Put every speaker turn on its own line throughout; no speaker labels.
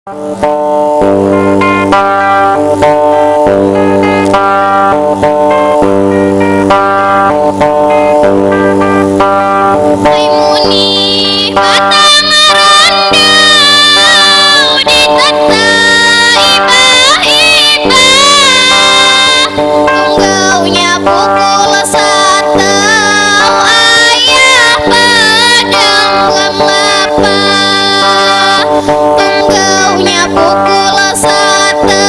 Muni batang randau ditata ibah-ibah, tunggaunya pukul satu ayah padang lemapa, tunggaunya pukul satu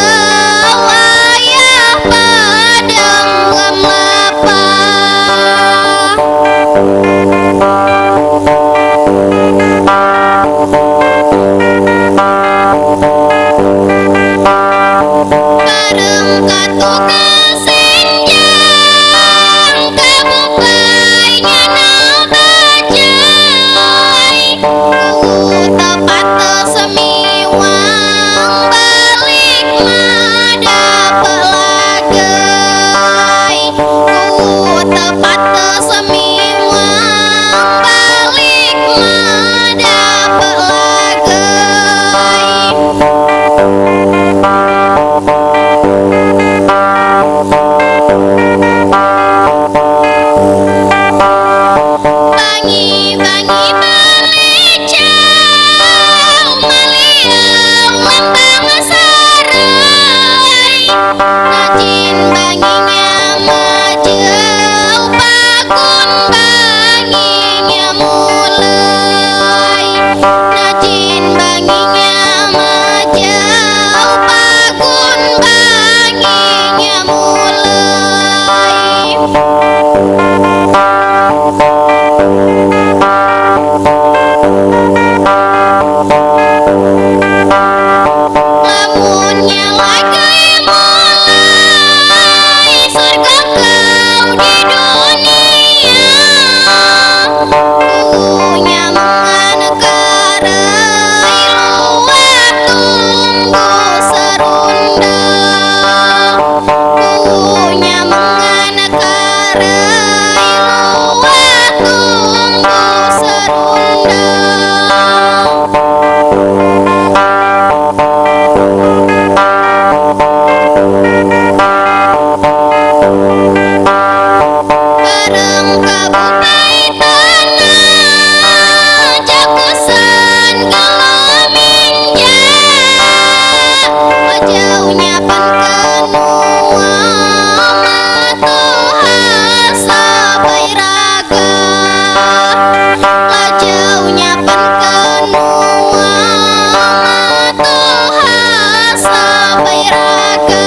ayah padang lemapa. Bareng katukan senjang kabukainya nau bajai, tepat semiwang balik madap lagai, tepat semiwang balik madap lagai. Bangi-bangi balecau maliau lambang sarai, rajin banginya majau pakun banginya mulai, rajin banginya majau pakun banginya mulai. Lamunnya lagi mulai surga kau di dunia, punya menganekarai luah tunggu serunda, punya menganekarai luah tunggu serunda. Bareng kabupai tanah jakusan galaminja, wajaunya penkenua matuhasa bairaga, wajaunya penkenua matuhasa bairaga.